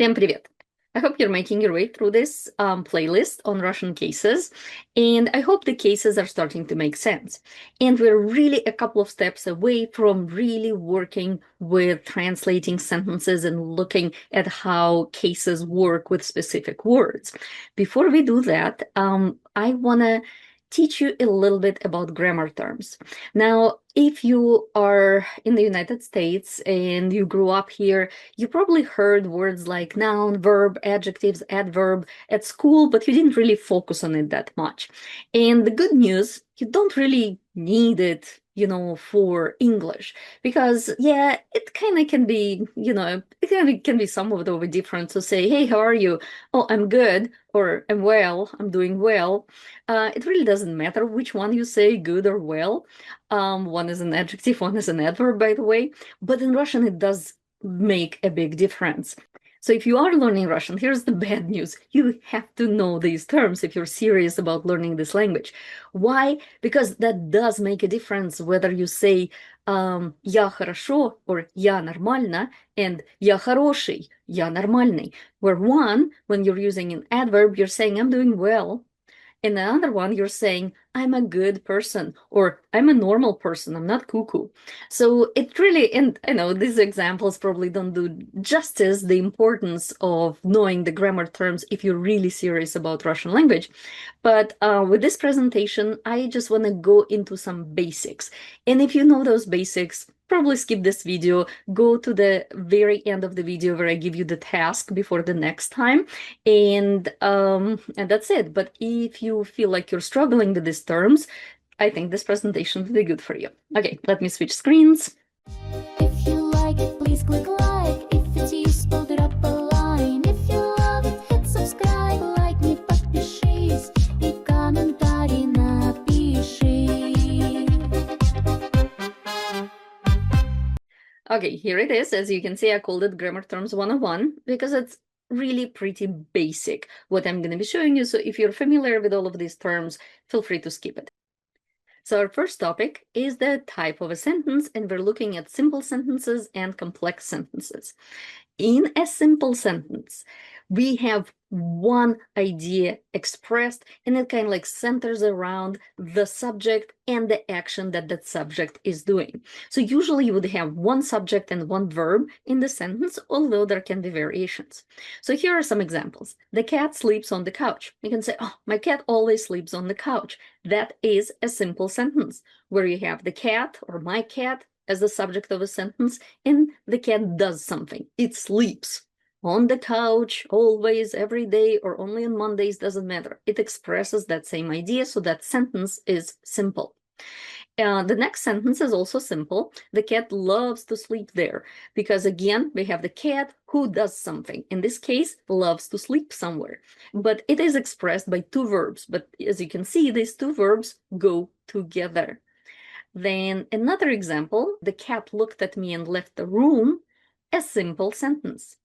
Всем привет! I hope you're making your way through this playlist on Russian cases, and I hope the cases are starting to make sense. And we're really a couple of steps away from really working with translating sentences and looking at how cases work with specific words. Before we do that, I want to teach you a little bit about grammar terms. Now, if you are in the United States and you grew up here, you probably heard words like noun, verb, adjectives, adverb at school, but you didn't really focus on it that much. And the good news, you don't really need it, for English, because it kind of can be, it kind of can be somewhat of a difference to say, hey, how are you? Oh, I'm good, or I'm well, I'm doing well. It really doesn't matter which one you say, good or well. One is an adjective, one is an adverb, by the way, but in Russian it does make a big difference. So if you are learning Russian, here's the bad news. You have to know these terms if you're serious about learning this language. Why? Because that does make a difference whether you say «я хорошо» or «я нормально» and «я хороший», «я нормальный», where one, when you're using an adverb, you're saying «I'm doing well». In another one, you're saying, I'm a good person, or I'm a normal person, I'm not cuckoo. So it really, and I know these examples probably don't do justice the importance of knowing the grammar terms if you're really serious about Russian language. But with this presentation, I just want to go into some basics. And if you know those basics, probably skip this video, go to the very end of the video where I give you the task before the next time, and that's it. But if you feel like you're struggling with these terms, I think this presentation will be good for you. Okay, let me switch screens. If you like it, please click like. If it's useful, drop a line. If you love it, hit subscribe. Like me, подпишись и комментарий напиши. Okay, here it is. As you can see, I called it Grammar Terms 101 because it's really pretty basic what I'm going to be showing you. So if you're familiar with all of these terms, feel free to skip it. So our first topic is the type of a sentence, and we're looking at simple sentences and complex sentences. In a simple sentence, we have one idea expressed, and it kind of like centers around the subject and the action that that subject is doing. So usually you would have one subject and one verb in the sentence, although there can be variations. So here are some examples. The cat sleeps on the couch. You can say, oh, my cat always sleeps on the couch. That is a simple sentence where you have the cat or my cat as the subject of a sentence, and the cat does something. It sleeps on the couch, always, every day, or only on Mondays, doesn't matter. It expresses that same idea, so that sentence is simple. The next sentence is also simple. The cat loves to sleep there, because again, we have the cat who does something. In this case, loves to sleep somewhere. But it is expressed by two verbs. But as you can see, these two verbs go together. Then another example, the cat looked at me and left the room, a simple sentence.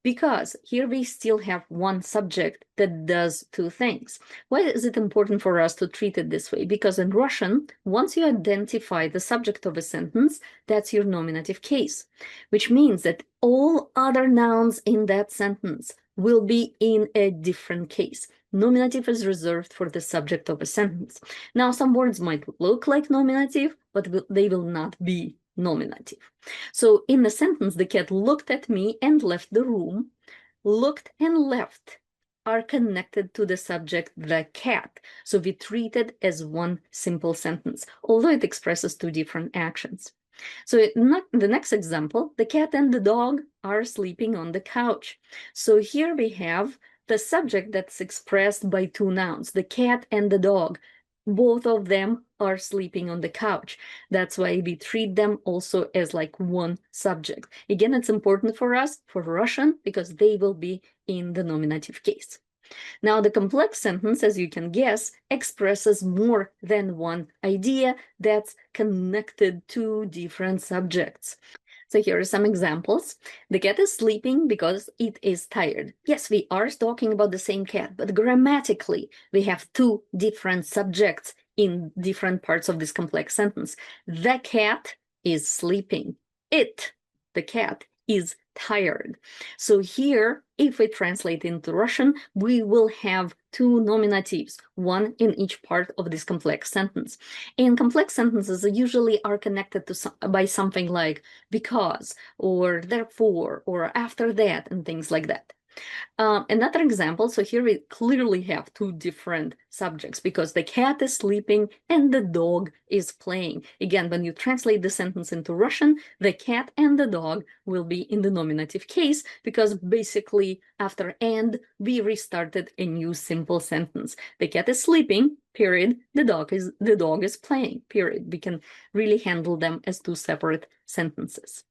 Because here we still have one subject that does two things. Why is it important for us to treat it this way? Because in Russian, once you identify the subject of a sentence, that's your nominative case, which means that all other nouns in that sentence will be in a different case. Nominative is reserved for the subject of a sentence. Now, some words might look like nominative, but they will not be nominative. So in the sentence, the cat looked at me and left the room. Looked and left are connected to the subject, the cat. So we treat it as one simple sentence, although it expresses two different actions. So the next example, the cat and the dog are sleeping on the couch. So here we have the subject that's expressed by two nouns, the cat and the dog. Both of them are sleeping on the couch. That's why we treat them also as like one subject. Again, it's important for us, for Russian, because they will be in the nominative case. Now, the complex sentence, as you can guess, expresses more than one idea that's connected to different subjects. So here are some examples. The cat is sleeping because it is tired. Yes, we are talking about the same cat, but grammatically, we have two different subjects in different parts of this complex sentence. The cat is sleeping. It, the cat, is tired. So here, if we translate into Russian, we will have two nominatives, one in each part of this complex sentence. And complex sentences usually are connected to by something like because, or therefore, or after that, and things like that. Another example, so here we clearly have two different subjects because the cat is sleeping and the dog is playing. Again, when you translate the sentence into Russian, the cat and the dog will be in the nominative case because basically after and, we restarted a new simple sentence. The cat is sleeping, period. The dog is playing, period. We can really handle them as two separate sentences.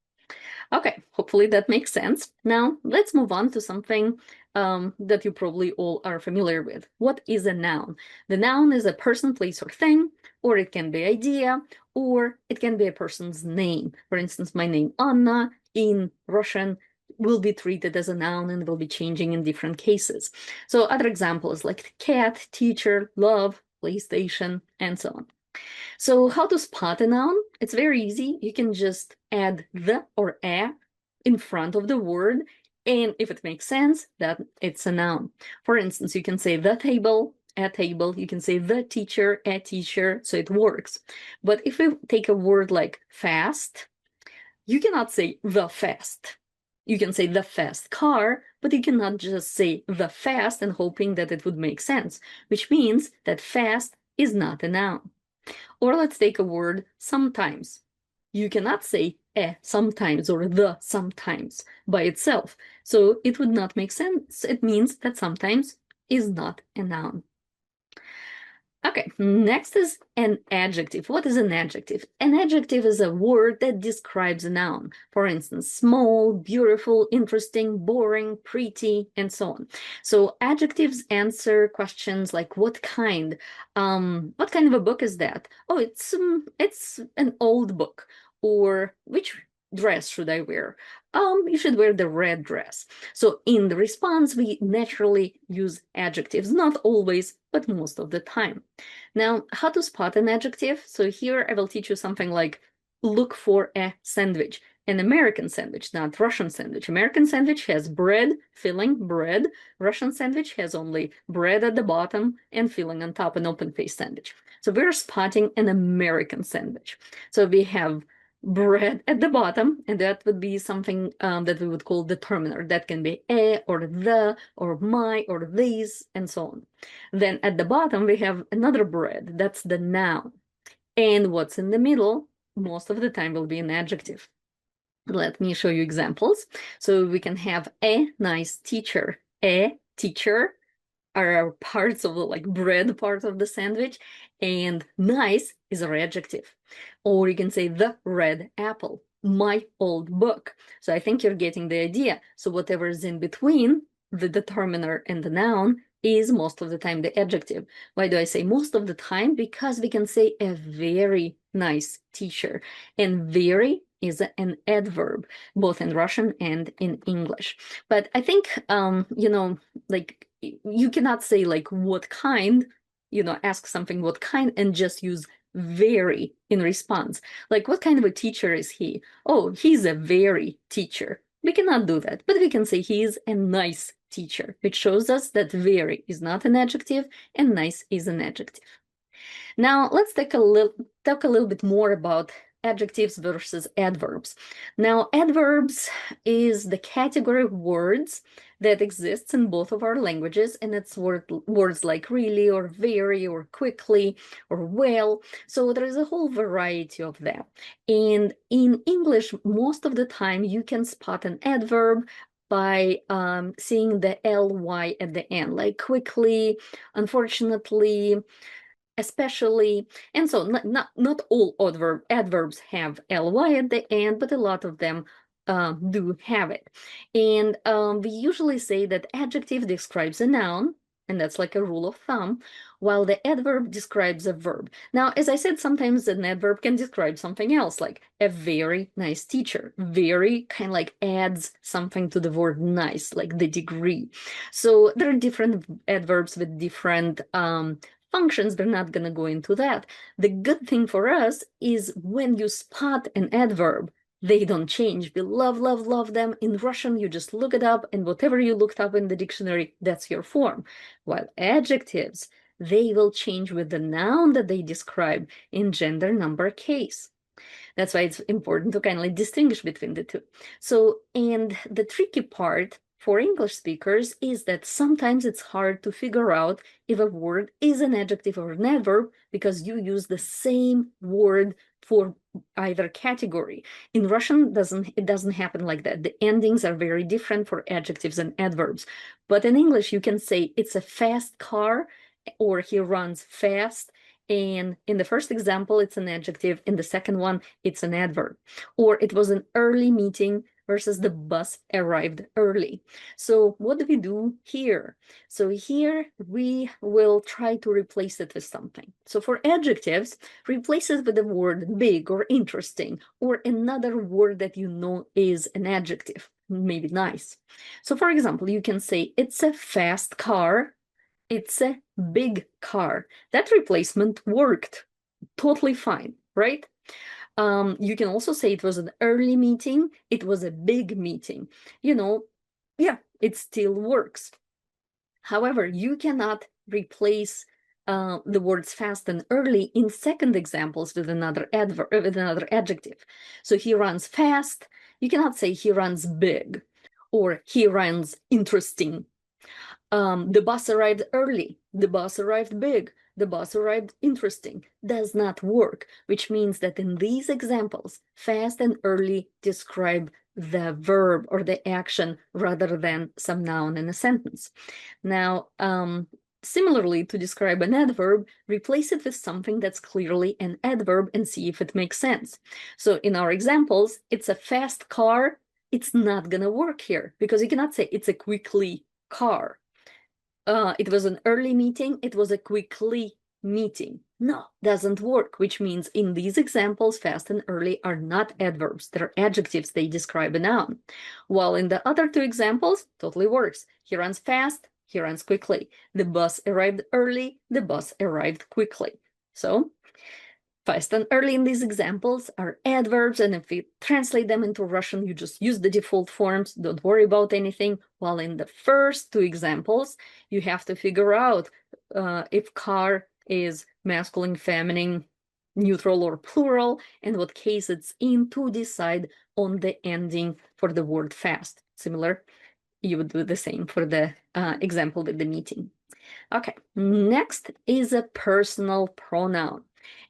Okay, hopefully that makes sense. Now, let's move on to something that you probably all are familiar with. What is a noun? The noun is a person, place, or thing, or it can be idea, or it can be a person's name. For instance, my name Anna in Russian will be treated as a noun and will be changing in different cases. So other examples like cat, teacher, love, PlayStation, and so on. So how to spot a noun? It's very easy. You can just add the or a in front of the word, and if it makes sense, that it's a noun. For instance, you can say the table, a table. You can say the teacher, a teacher, so it works. But if we take a word like fast, you cannot say the fast. You can say the fast car, but you cannot just say the fast and hoping that it would make sense, which means that fast is not a noun. Or let's take a word sometimes. You cannot say a sometimes or the sometimes by itself. So it would not make sense. It means that sometimes is not a noun. Okay, next is an adjective. What is an adjective? An adjective is a word that describes a noun. For instance, small, beautiful, interesting, boring, pretty, and so on. So adjectives answer questions like what kind of a book is that? Oh, it's an old book. Or which dress should I wear? You should wear the red dress. So in the response, we naturally use adjectives, not always, but most of the time. Now, how to spot an adjective? So here I will teach you something like look for a sandwich, an American sandwich, not Russian sandwich. American sandwich has bread, filling, bread. Russian sandwich has only bread at the bottom and filling on top, an open-faced sandwich. So we're spotting an American sandwich. So we have bread at the bottom, and that would be something that we would call determiner. That can be a or the or my or these and so on. Then at the bottom we have another bread. That's the noun. And what's in the middle most of the time will be an adjective. Let me show you examples. So we can have a nice teacher. A teacher are parts of the like bread part of the sandwich, and nice is our adjective. Or you can say the red apple, my old book. So I think you're getting the idea. So whatever is in between the determiner and the noun is most of the time the adjective. Why do I say most of the time? Because we can say a very nice teacher, and very is an adverb, both in Russian and in English. But I think, like you cannot say like what kind, ask something what kind and just use very in response. Like what kind of a teacher is he? Oh, he's a very teacher. We cannot do that, but we can say he is a nice teacher, which shows us that very is not an adjective and nice is an adjective. Now let's talk a little bit more about adjectives versus adverbs. Now, adverbs is the category of words that exists in both of our languages, and it's words like really or very or quickly or well. So there is a whole variety of that. And in English, most of the time you can spot an adverb by seeing the ly at the end, like quickly, unfortunately, especially, and so not all adverbs have ly at the end, but a lot of them do have it. And we usually say that adjective describes a noun, and that's like a rule of thumb, while the adverb describes a verb. Now, as I said, sometimes an adverb can describe something else, like a very nice teacher. Very kind of like adds something to the word nice, like the degree. So there are different adverbs with different functions. We're not going to go into that. The good thing for us is when you spot an adverb, They don't change. We love, love, love them. In Russian, you just look it up, and whatever you looked up in the dictionary, that's your form. While adjectives, they will change with the noun that they describe in gender, number, case. That's why it's important to kind of distinguish between the two. So, and the tricky part for English speakers is that sometimes it's hard to figure out if a word is an adjective or an adverb because you use the same word for either category. In Russian, it doesn't happen like that. The endings are very different for adjectives and adverbs. But in English, you can say it's a fast car or he runs fast. And in the first example, it's an adjective. In the second one, it's an adverb. Or it was an early meeting versus the bus arrived early. So what do we do here? So here we will try to replace it with something. So for adjectives, replace it with the word big or interesting or another word that you know is an adjective, maybe nice. So for example, you can say it's a fast car. It's a big car. That replacement worked totally fine, right? You can also say it was an early meeting. It was a big meeting. Yeah, it still works. However, you cannot replace the words fast and early in second examples with another adjective. So he runs fast. You cannot say he runs big or he runs interesting. The bus arrived early, the bus arrived big, the bus arrived interesting, does not work, which means that in these examples, fast and early describe the verb or the action rather than some noun in a sentence. Now, similarly, to describe an adverb, replace it with something that's clearly an adverb and see if it makes sense. So in our examples, it's a fast car. It's not gonna work here because you cannot say it's a quickly car. It was an early meeting. It was a quickly meeting. No, doesn't work, which means in these examples, fast and early are not adverbs. They're adjectives. They describe a noun. While in the other two examples, totally works. He runs fast. He runs quickly. The bus arrived early. The bus arrived quickly. So fast and early in these examples are adverbs, and if we translate them into Russian, you just use the default forms, don't worry about anything. While in the first two examples, you have to figure out if car is masculine, feminine, neutral, or plural, and what case it's in to decide on the ending for the word fast. Similar, you would do the same for the example with the meeting. Okay, next is a personal pronoun.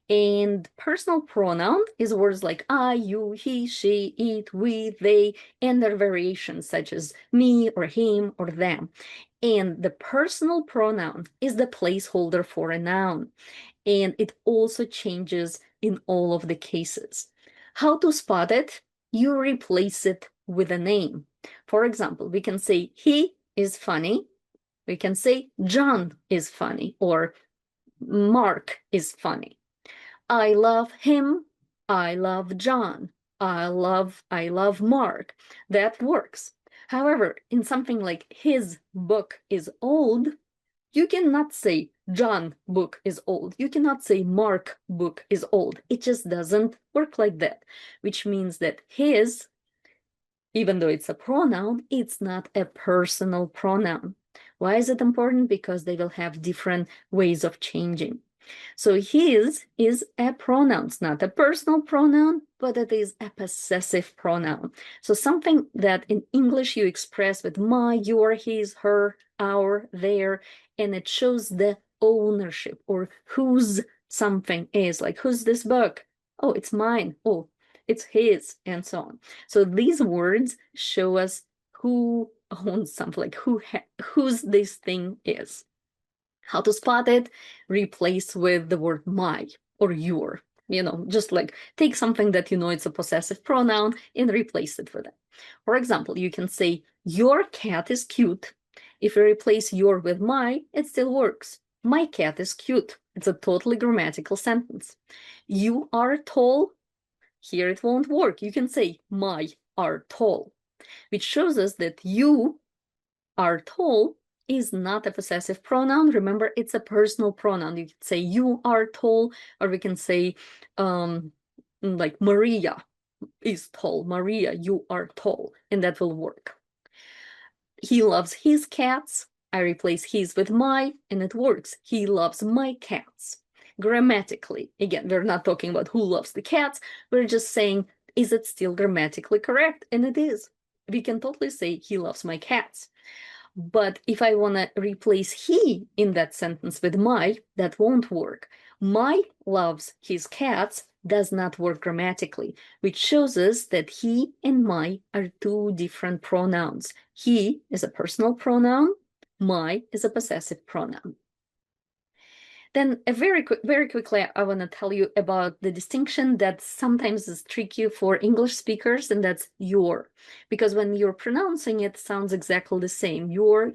And personal pronoun is words like I, you, he, she, it, we, they, and their variations such as me or him or them. And the personal pronoun is the placeholder for a noun. And it also changes in all of the cases. How to spot it? You replace it with a name. For example, we can say he is funny. We can say John is funny or Mark is funny. I love him. I love John. I love Mark. That works. However, in something like his book is old, you cannot say John book is old. You cannot say Mark book is old. It just doesn't work like that, which means that his, even though it's a pronoun, it's not a personal pronoun. Why is it important? Because they will have different ways of changing. So his is a pronoun. It's not a personal pronoun, but it is a possessive pronoun. So something that in English you express with my, your, his, her, our, their, and it shows the ownership or whose something is. Like, who's this book? Oh, it's mine. Oh, it's his, and so on. So these words show us who owns something, like whose this thing is. How to spot it? Replace with the word my or your. Just like take something that you know it's a possessive pronoun and replace it with it. For example, you can say, your cat is cute. If you replace your with my, it still works. My cat is cute. It's a totally grammatical sentence. You are tall. Here it won't work. You can say, my are tall, which shows us that you are tall is not a possessive pronoun. Remember, it's a personal pronoun. You can say you are tall, or we can say like Maria is tall. Maria, you are tall, and that will work. He loves his cats. I replace his with my, and it works. He loves my cats. Grammatically, again, we're not talking about who loves the cats. We're just saying, is it still grammatically correct? And it is. We can totally say he loves my cats. But if I want to replace he in that sentence with my, that won't work. My loves his cats does not work grammatically, which shows us that he and my are two different pronouns. He is a personal pronoun, my is a possessive pronoun. Then very quickly, I want to tell you about the distinction that sometimes is tricky for English speakers, and that's your. Because when you're pronouncing it, sounds exactly the same. Your,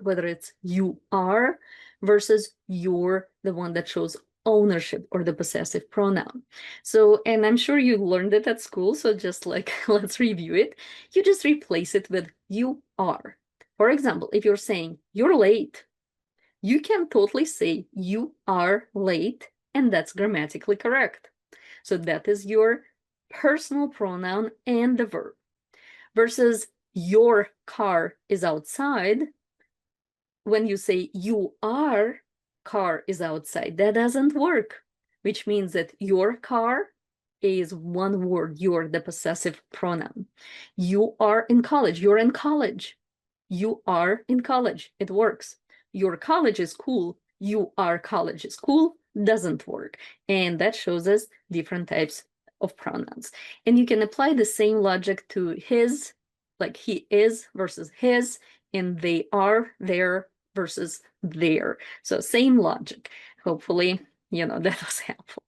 whether it's you are versus you're, the one that shows ownership or the possessive pronoun. So, and I'm sure you learned it at school, so just like, let's review it. You just replace it with you are. For example, if you're saying you're late, you can totally say you are late, and that's grammatically correct. So that is your personal pronoun and the verb. Versus your car is outside. When you say you are car is outside, that doesn't work, which means that your car is one word. You're the possessive pronoun. You are in college. You're in college. You are in college. It works. Your college is cool. You are college is cool doesn't work. And that shows us different types of pronouns. And you can apply the same logic to his, like he is versus his, and they are there versus there. So same logic. Hopefully, that was helpful.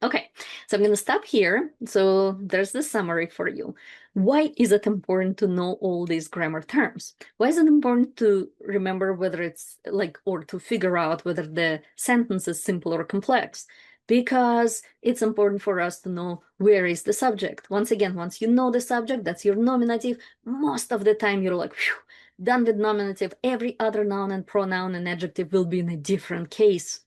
Okay, so I'm going to stop here. So there's the summary for you. Why is it important to know all these grammar terms? Why is it important to remember whether it's or to figure out whether the sentence is simple or complex? Because it's important for us to know where is the subject. Once again, once you know the subject, that's your nominative. Most of the time you're like, phew, done with nominative. Every other noun and pronoun and adjective will be in a different case.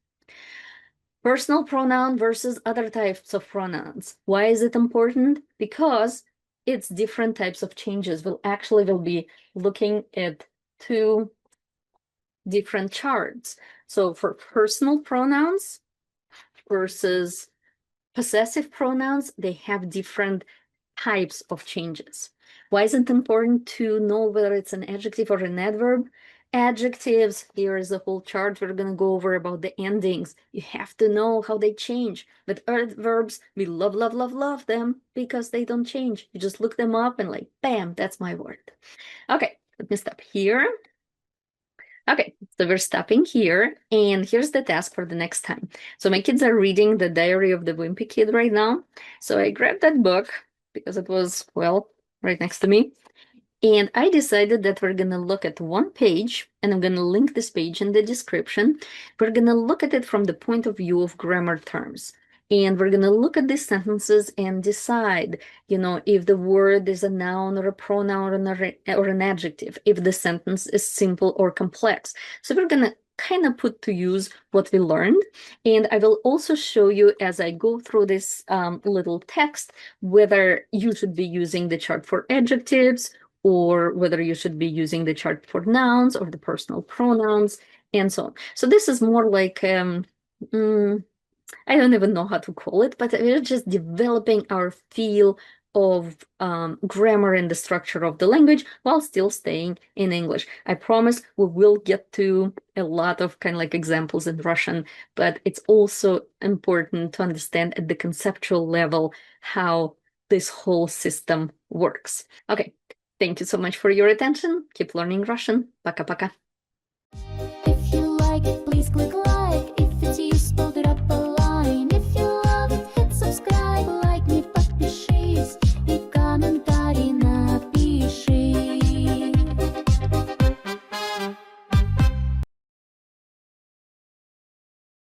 Personal pronoun versus other types of pronouns. Why is it important? Because it's different types of changes. We'll be looking at two different charts. So for personal pronouns versus possessive pronouns, they have different types of changes. Why is it important to know whether it's an adjective or an adverb? Adjectives, here is a whole chart we're going to go over about the endings. You have to know how they change. But adverbs, we love, love, love, love them because they don't change. You just look them up and like, bam, that's my word. Okay, let me stop here. Okay, so we're stopping here, and here's the task for the next time. So my kids are reading The Diary of the Wimpy Kid right now. So I grabbed that book because it was, well, right next to me. And I decided that we're going to look at one page, and I'm going to link this page in the description. We're going to look at it from the point of view of grammar terms. And we're going to look at these sentences and decide, if the word is a noun or a pronoun or an adjective, if the sentence is simple or complex. So we're going to kind of put to use what we learned. And I will also show you as I go through this little text, whether you should be using the chart for adjectives or whether you should be using the chart for nouns or the personal pronouns and so on. So this is more like, I don't even know how to call it, but we're just developing our feel of grammar and the structure of the language while still staying in English. I promise we will get to a lot of kind of like examples in Russian, but it's also important to understand at the conceptual level how this whole system works. Okay, thank you so much for your attention. Keep learning Russian. Пока-пока. If you like it, please click like.